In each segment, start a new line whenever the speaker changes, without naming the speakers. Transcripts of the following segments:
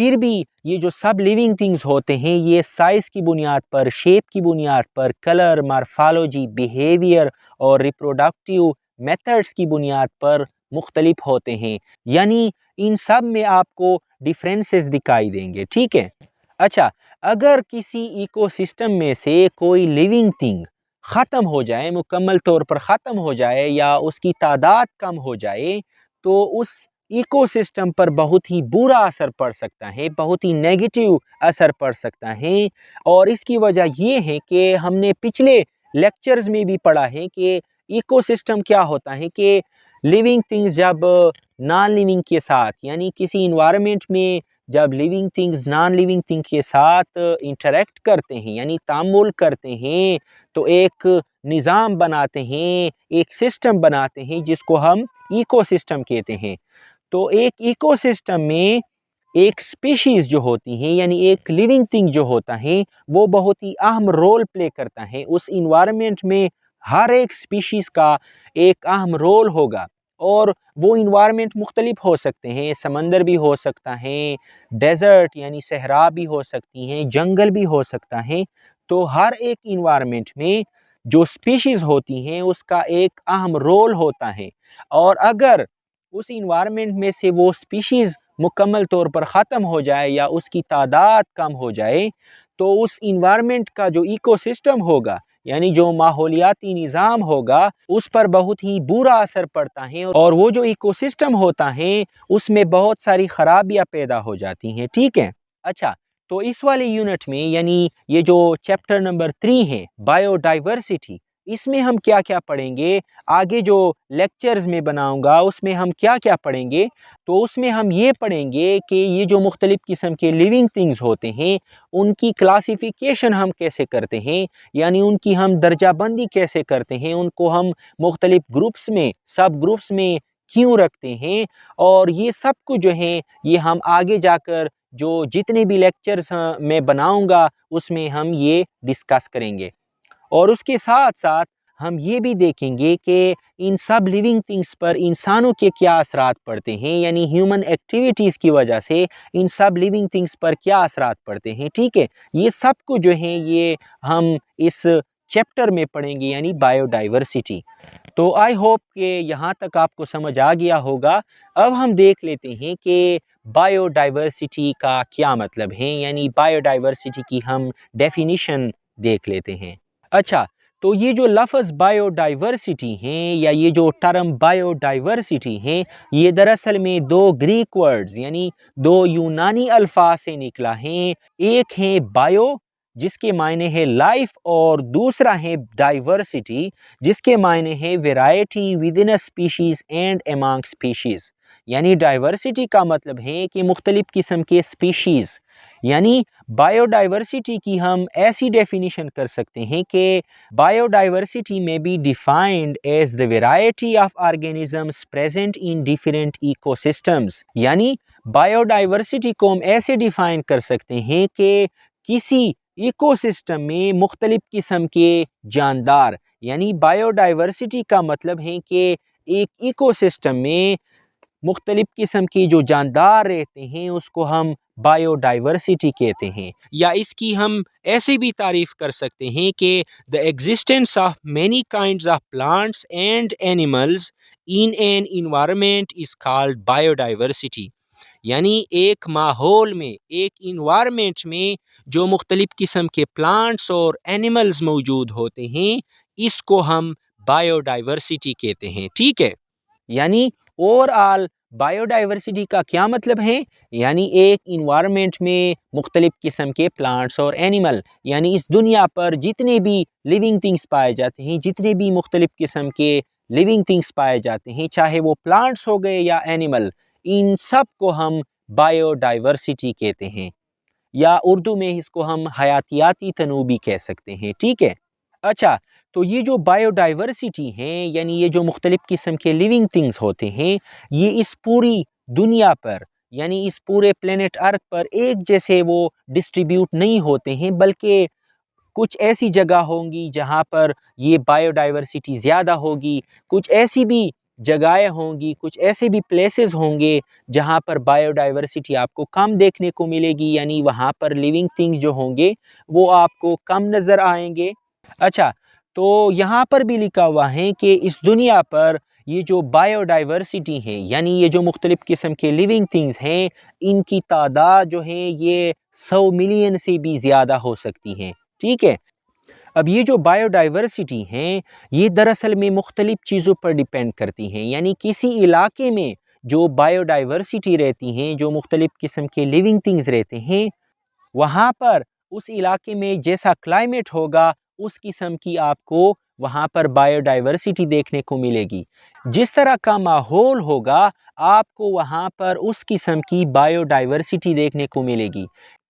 پھر بھی یہ جو سب لیونگ تھنگز ہوتے ہیں یہ سائز کی بنیاد پر، شیپ کی بنیاد پر، کلر، مارفالوجی، بیہیویئر اور ریپروڈکٹیو میتھڈز کی بنیاد پر مختلف ہوتے ہیں، یعنی ان سب میں آپ کو ڈیفرنسز دکھائی دیں گے، ٹھیک ہے۔ اچھا، اگر کسی ایکو سسٹم میں سے کوئی لیونگ تھنگ ختم ہو جائے، مکمل طور پر ختم ہو جائے یا اس کی تعداد کم ہو جائے تو اس ایکو سسٹم پر بہت ہی برا اثر پڑ سکتا ہے، بہت ہی نیگیٹو اثر پڑ سکتا ہے، اور اس کی وجہ یہ ہے کہ ہم نے پچھلے لیکچرز میں بھی پڑھا ہے کہ ایکو سسٹم کیا ہوتا ہے کہ لیونگ تھنگز جب نان لیونگ کے ساتھ، یعنی کسی انوائرمنٹ میں جب living things non living thing کے ساتھ انٹریکٹ کرتے ہیں، یعنی تعامل کرتے ہیں، تو ایک نظام بناتے ہیں، ایک سسٹم بناتے ہیں جس کو ہم ایکو سسٹم کہتے ہیں۔ تو ایک ایکو سسٹم میں ایک سپیشیز جو ہوتی ہیں، یعنی ایک لیونگ تھنگ جو ہوتا ہے وہ بہت ہی اہم رول پلے کرتا ہے اس انوائرمنٹ میں۔ ہر ایک سپیشیز کا ایک اہم رول ہوگا، اور وہ انوائرمنٹ مختلف ہو سکتے ہیں، سمندر بھی ہو سکتا ہے، ڈیزرٹ یعنی صحرا بھی ہو سکتی ہیں، جنگل بھی ہو سکتا ہے۔ تو ہر ایک انوائرمنٹ میں جو سپیشیز ہوتی ہیں اس کا ایک اہم رول ہوتا ہے، اور اگر اس انوائرمنٹ میں سے وہ سپیشیز مکمل طور پر ختم ہو جائے یا اس کی تعداد کم ہو جائے تو اس انوائرمنٹ کا جو ایکو سسٹم ہوگا، یعنی جو ماحولیاتی نظام ہوگا، اس پر بہت ہی برا اثر پڑتا ہے، اور وہ جو ایکو سسٹم ہوتا ہے اس میں بہت ساری خرابیاں پیدا ہو جاتی ہیں، ٹھیک ہے۔ اچھا، تو اس والے یونٹ میں، یعنی یہ جو چیپٹر نمبر 3 ہے، بائیو ڈائیورسٹی، اس میں ہم کیا کیا پڑھیں گے، آگے جو لیکچرز میں بناؤں گا اس میں ہم کیا کیا پڑھیں گے، تو اس میں ہم یہ پڑھیں گے کہ یہ جو مختلف قسم کے لیونگ تھنگز ہوتے ہیں ان کی کلاسیفیکیشن ہم کیسے کرتے ہیں، یعنی ان کی ہم درجہ بندی کیسے کرتے ہیں، ان کو ہم مختلف گروپس میں، سب گروپس میں کیوں رکھتے ہیں، اور یہ سب کچھ جو ہیں یہ ہم آگے جا کر جو جتنے بھی لیکچرز میں بناؤں گا اس میں ہم یہ ڈسکس کریں گے، اور اس کے ساتھ ساتھ ہم یہ بھی دیکھیں گے کہ ان سب لیونگ تھنگس پر انسانوں کے کیا اثرات پڑتے ہیں، یعنی ہیومن ایکٹیویٹیز کی وجہ سے ان سب لیونگ تھنگس پر کیا اثرات پڑتے ہیں، ٹھیک ہے۔ یہ سب کچھ جو ہیں یہ ہم اس چیپٹر میں پڑھیں گے، یعنی بائیو ڈائیورسٹی۔ تو آئی ہوپ کہ یہاں تک آپ کو سمجھ آ گیا ہوگا۔ اب ہم دیکھ لیتے ہیں کہ بائیو ڈائیورسٹی کا کیا مطلب ہے، یعنی بائیو ڈائیورسٹی کی ہم ڈیفینیشن دیکھ لیتے ہیں۔ اچھا، تو یہ جو لفظ بائیو ڈائیورسٹی ہیں یا یہ جو ٹرم بائیو ڈائیورسٹی ہیں، یہ دراصل میں دو گریک ورڈز یعنی دو یونانی الفاظ سے نکلا ہے۔ ایک ہے بائیو جس کے معنی ہے لائف، اور دوسرا ہے ڈائیورسٹی جس کے معنی ہے variety with in a species and among species, یعنی ڈائیورسٹی کا مطلب ہے کہ مختلف قسم کے اسپیشیز، یعنی بائیو ڈائیورسٹی کی ہم ایسی ڈیفینیشن کر سکتے ہیں کہ بائیو ڈائیورسٹی میں be defined as the variety of organisms present in different ecosystems، یعنی بائیو ڈائیورسٹی کو ہم ایسے ڈیفائن کر سکتے ہیں کہ کسی ایکو سسٹم میں مختلف قسم کے جاندار، یعنی بائیو ڈائیورسٹی کا مطلب ہے کہ ایک ایکو سسٹم میں مختلف قسم کی جو جاندار رہتے ہیں اس کو ہم بائیو ڈائیورسٹی کہتے ہیں، یا اس کی ہم ایسے بھی تعریف کر سکتے ہیں کہ the existence of many kinds of plants and animals in an environment is called biodiversity، یعنی ایک ماحول میں، ایک انوائرمنٹ میں جو مختلف قسم کے پلانٹس اور اینیملز موجود ہوتے ہیں اس کو ہم بائیو ڈائیورسٹی کہتے ہیں، ٹھیک ہے۔ یعنی اوور آل بائیو ڈائیورسٹی کا کیا مطلب ہے، یعنی ایک انوائرمنٹ میں مختلف قسم کے پلانٹس اور اینیمل، یعنی اس دنیا پر جتنے بھی لیونگ تھنگس پائے جاتے ہیں، جتنے بھی مختلف قسم کے لیونگ تھنگس پائے جاتے ہیں، چاہے وہ پلانٹس ہو گئے یا اینیمل، ان سب کو ہم بائیو ڈائیورسٹی کہتے ہیں، یا اردو میں اس کو ہم حیاتیاتی تنوع بھی کہہ سکتے ہیں، ٹھیک ہے۔ اچھا، تو یہ جو بائیو ڈائیورسٹی ہیں، یعنی یہ جو مختلف قسم کے لیونگ تھنگز ہوتے ہیں، یہ اس پوری دنیا پر، یعنی اس پورے پلینٹ ارتھ پر ایک جیسے وہ ڈسٹریبیوٹ نہیں ہوتے ہیں، بلکہ کچھ ایسی جگہ ہوں گی جہاں پر یہ بائیو ڈائیورسٹی زیادہ ہوگی، کچھ ایسی بھی جگہیں ہوں گی، کچھ ایسے بھی پلیسز ہوں گے جہاں پر بایو ڈائیورسٹی آپ کو کم دیکھنے کو ملے گی، یعنی وہاں پر لیونگ تھنگز جو ہوں گے وہ آپ کو کم نظر آئیں گے۔ اچھا، تو یہاں پر بھی لکھا ہوا ہے کہ اس دنیا پر یہ جو بایو ڈائیورسٹی ہے، یعنی یہ جو مختلف قسم کے لیونگ تھنگز ہیں، ان کی تعداد جو ہے یہ 100 ملین سے بھی زیادہ ہو سکتی ہیں، ٹھیک ہے۔ اب یہ جو بایو ڈائیورسٹی ہیں یہ دراصل میں مختلف چیزوں پر ڈیپینڈ کرتی ہیں، یعنی کسی علاقے میں جو بایو ڈائیورسٹی رہتی ہیں، جو مختلف قسم کے لیونگ تھنگز رہتے ہیں، وہاں پر اس علاقے میں جیسا کلائمیٹ ہوگا اس قسم کی آپ کو وہاں پر بایو ڈائیورسٹی دیکھنے کو ملے گی۔ جس طرح کا ماحول ہوگا آپ کو وہاں پر اس قسم کی بایو ڈائیورسٹی دیکھنے کو ملے گی،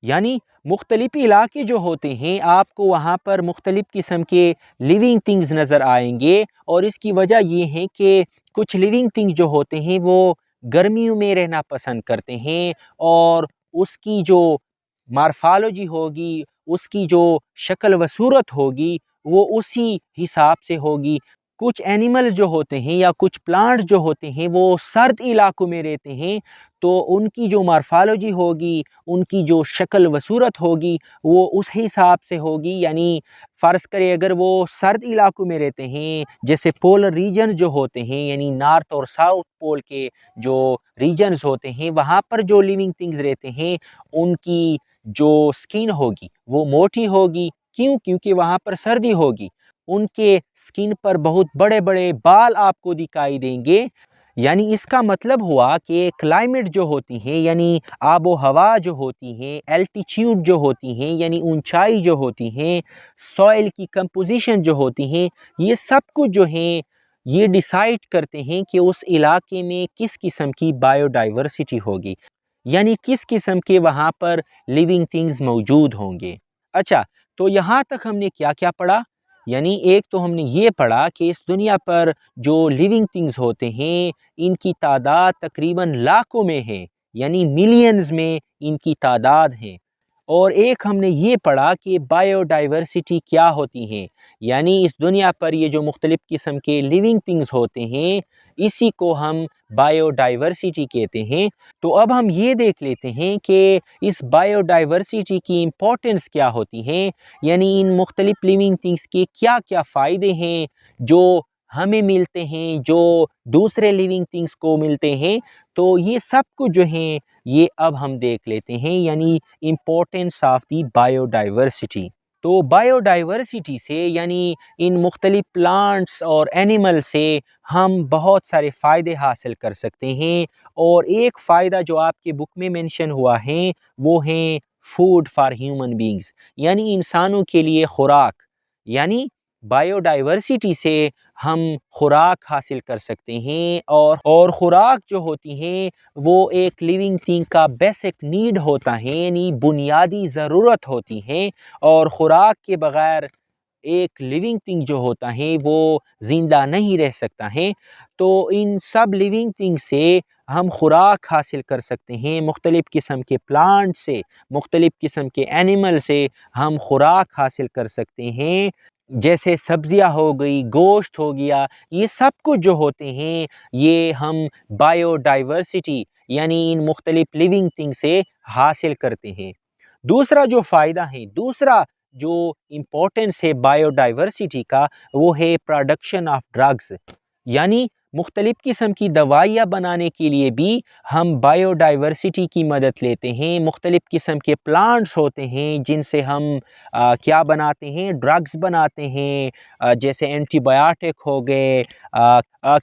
یعنی مختلف علاقے جو ہوتے ہیں آپ کو وہاں پر مختلف قسم کے لیونگ تھنگز نظر آئیں گے، اور اس کی وجہ یہ ہے کہ کچھ لیونگ تھنگز جو ہوتے ہیں وہ گرمیوں میں رہنا پسند کرتے ہیں، اور اس کی جو مارفالوجی ہوگی، اس کی جو شکل و صورت ہوگی وہ اسی حساب سے ہوگی۔ کچھ اینیملز جو ہوتے ہیں یا کچھ پلانٹس جو ہوتے ہیں وہ سرد علاقوں میں رہتے ہیں، تو ان کی جو مارفالوجی ہوگی، ان کی جو شکل و صورت ہوگی وہ اس حساب سے ہوگی، یعنی فرض کرے اگر وہ سرد علاقوں میں رہتے ہیں جیسے پولر ریجن جو ہوتے ہیں، یعنی نارتھ اور ساؤتھ پول کے جو ریجنز ہوتے ہیں وہاں پر جو لیونگ تھنگز رہتے ہیں ان کی جو سکین ہوگی وہ موٹی ہوگی، کیونکہ وہاں پر سردی ہوگی، ان کے سکین پر بہت بڑے بڑے بال آپ کو دکھائی دیں گے۔ یعنی اس کا مطلب ہوا کہ کلائمیٹ جو ہوتی ہے، یعنی آب و ہوا جو ہوتی ہیں، الٹیچیوڈ جو ہوتی ہیں یعنی اونچائی جو ہوتی ہیں، سوئل کی کمپوزیشن جو ہوتی ہیں، یہ سب کچھ جو ہیں یہ ڈیسائیڈ کرتے ہیں کہ اس علاقے میں کس قسم کی بایو ڈائیورسٹی ہوگی، یعنی کس قسم کے وہاں پر لیونگ تھنگز موجود ہوں گے۔ اچھا، تو یہاں تک ہم نے کیا کیا پڑھا؟ یعنی ایک تو ہم نے یہ پڑھا کہ اس دنیا پر جو لیونگ تھنگز ہوتے ہیں ان کی تعداد تقریباً لاکھوں میں ہے، یعنی ملینز میں ان کی تعداد ہے۔ اور ایک ہم نے یہ پڑھا کہ بایو ڈائیورسٹی کیا ہوتی ہے، یعنی اس دنیا پر یہ جو مختلف قسم کے لیونگ تھنگز ہوتے ہیں اسی کو ہم بایو ڈائیورسٹی کہتے ہیں۔ تو اب ہم یہ دیکھ لیتے ہیں کہ اس بایو ڈائیورسٹی کی امپورٹنس کیا ہوتی ہے، یعنی ان مختلف لیونگ تھنگز کے کیا کیا فائدے ہیں جو ہمیں ملتے ہیں، جو دوسرے لیونگ تھنگز کو ملتے ہیں۔ تو یہ سب کچھ جو ہیں یہ اب ہم دیکھ لیتے ہیں، یعنی importance of the bio diversity. تو بایو ڈائیورسٹی سے یعنی ان مختلف پلانٹس اور اینیمل سے ہم بہت سارے فائدے حاصل کر سکتے ہیں، اور ایک فائدہ جو آپ کے بک میں مینشن ہوا ہے وہ ہیں فوڈ فار ہیومن بینگز، یعنی انسانوں کے لیے خوراک، یعنی بایو ڈائیورسٹی سے ہم خوراک حاصل کر سکتے ہیں، اور خوراک جو ہوتی ہیں وہ ایک لیونگ تھنگ کا بیسک نیڈ ہوتا ہے، یعنی بنیادی ضرورت ہوتی ہے، اور خوراک کے بغیر ایک لیونگ تھنگ جو ہوتا ہے وہ زندہ نہیں رہ سکتا ہے۔ تو ان سب لیونگ تھنگ سے ہم خوراک حاصل کر سکتے ہیں، مختلف قسم کے پلانٹ سے، مختلف قسم کے اینیمل سے ہم خوراک حاصل کر سکتے ہیں، جیسے سبزیاں ہو گئی، گوشت ہو گیا، یہ سب کچھ جو ہوتے ہیں یہ ہم بایو ڈائیورسٹی یعنی ان مختلف لیونگ تھنگ سے حاصل کرتے ہیں۔ دوسرا جو فائدہ ہے، دوسرا جو امپورٹنس ہے بایو ڈائیورسٹی کا وہ ہے پروڈکشن آف ڈرگز، یعنی مختلف قسم کی دوائیاں بنانے کے لیے بھی ہم بایو ڈائیورسٹی کی مدد لیتے ہیں۔ مختلف قسم کے پلانٹس ہوتے ہیں جن سے ہم کیا بناتے ہیں، ڈرگز بناتے ہیں، جیسے اینٹی بایوٹک ہو گئے،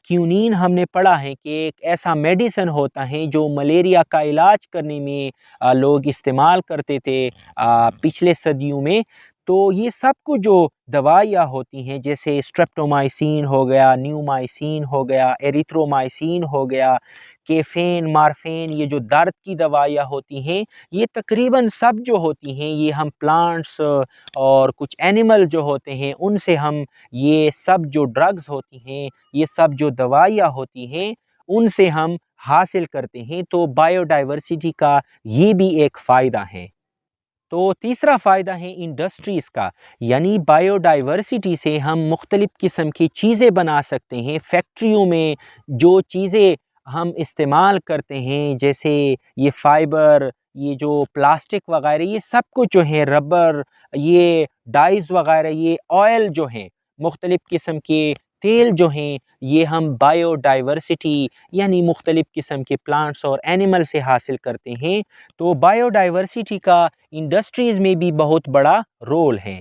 کیونین ہم نے پڑھا ہے کہ ایک ایسا میڈیسن ہوتا ہے جو ملیریا کا علاج کرنے میں لوگ استعمال کرتے تھے پچھلے صدیوں میں۔ تو یہ سب کچھ جو دوائیاں ہوتی ہیں جیسے اسٹریپٹومائسین ہو گیا، نیومائسین ہو گیا، ایریتھرومائسین ہو گیا، کیفین، مارفین، یہ جو درد کی دوائیاں ہوتی ہیں یہ تقریباً سب جو ہوتی ہیں یہ ہم پلانٹس اور کچھ اینیمل جو ہوتے ہیں ان سے ہم یہ سب جو ڈرگز ہوتی ہیں، یہ سب جو دوائیاں ہوتی ہیں ان سے ہم حاصل کرتے ہیں۔ تو بایو ڈائیورسٹی کا یہ بھی ایک فائدہ ہے۔ تو تیسرا فائدہ ہے انڈسٹریز کا، یعنی بائیو ڈائیورسٹی سے ہم مختلف قسم کی چیزیں بنا سکتے ہیں۔ فیکٹریوں میں جو چیزیں ہم استعمال کرتے ہیں جیسے یہ فائبر، یہ جو پلاسٹک وغیرہ، یہ سب کچھ جو ہے ربر، یہ ڈائز وغیرہ، یہ آئل جو ہیں، مختلف قسم کے تیل جو ہیں، یہ ہم بائیو ڈائیورسٹی یعنی مختلف قسم کے پلانٹس اور اینیمل سے حاصل کرتے ہیں۔ تو بائیو ڈائیورسٹی کا انڈسٹریز میں بھی بہت بڑا رول ہے۔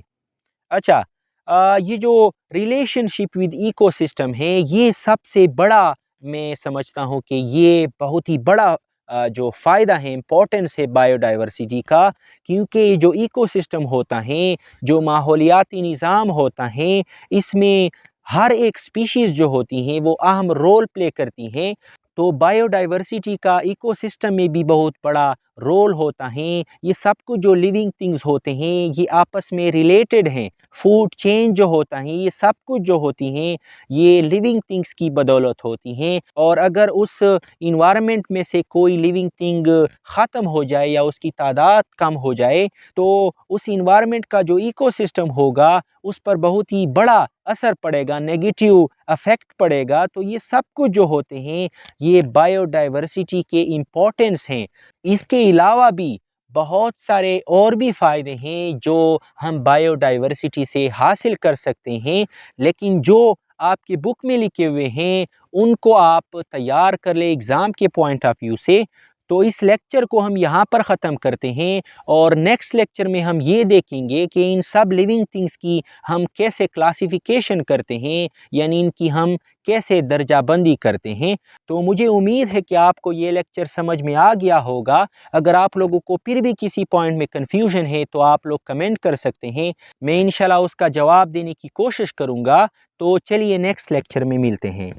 اچھا، یہ جو relationship with ecosystem ہے، یہ سب سے بڑا میں سمجھتا ہوں کہ یہ بہت ہی بڑا جو فائدہ ہے، امپورٹنس ہے بائیو ڈائیورسٹی کا، کیونکہ جو ایکو سسٹم ہوتا ہے، جو ماحولیاتی نظام ہوتا ہے، اس میں ہر ایک سپیشیز جو ہوتی ہیں وہ اہم رول پلے کرتی ہیں۔ تو بائیو ڈائیورسٹی کا ایکو سسٹم میں بھی بہت بڑا رول ہوتا ہے۔ یہ سب کچھ جو لیونگ تھنگز ہوتے ہیں یہ آپس میں ریلیٹڈ ہیں۔ فوڈ چین جو ہوتا ہے، یہ سب کچھ جو ہوتی ہیں یہ لیونگ تھنگز کی بدولت ہوتی ہیں، اور اگر اس انوائرمنٹ میں سے کوئی لیونگ تھنگ ختم ہو جائے یا اس کی تعداد کم ہو جائے تو اس انوائرمنٹ کا جو ایکو سسٹم ہوگا اس پر بہت ہی بڑا اثر پڑے گا، نیگیٹیو افیکٹ پڑے گا۔ تو یہ سب کچھ جو ہوتے ہیں یہ بائیو ڈائیورسٹی کے امپورٹنس ہیں۔ اس کے علاوہ بھی بہت سارے اور بھی فائدے ہیں جو ہم بائیو ڈائیورسٹی سے حاصل کر سکتے ہیں، لیکن جو آپ کے بک میں لکھے ہوئے ہیں ان کو آپ تیار کر لیں ایگزام کے پوائنٹ آف ویو سے۔ تو اس لیکچر کو ہم یہاں پر ختم کرتے ہیں، اور نیکسٹ لیکچر میں ہم یہ دیکھیں گے کہ ان سب لیونگ تھنگس کی ہم کیسے کلاسیفیکیشن کرتے ہیں، یعنی ان کی ہم کیسے درجہ بندی کرتے ہیں۔ تو مجھے امید ہے کہ آپ کو یہ لیکچر سمجھ میں آ گیا ہوگا۔ اگر آپ لوگوں کو پھر بھی کسی پوائنٹ میں کنفیوژن ہے تو آپ لوگ کمنٹ کر سکتے ہیں، میں انشاءاللہ اس کا جواب دینے کی کوشش کروں گا۔ تو چلیے نیکسٹ لیکچر میں ملتے ہیں۔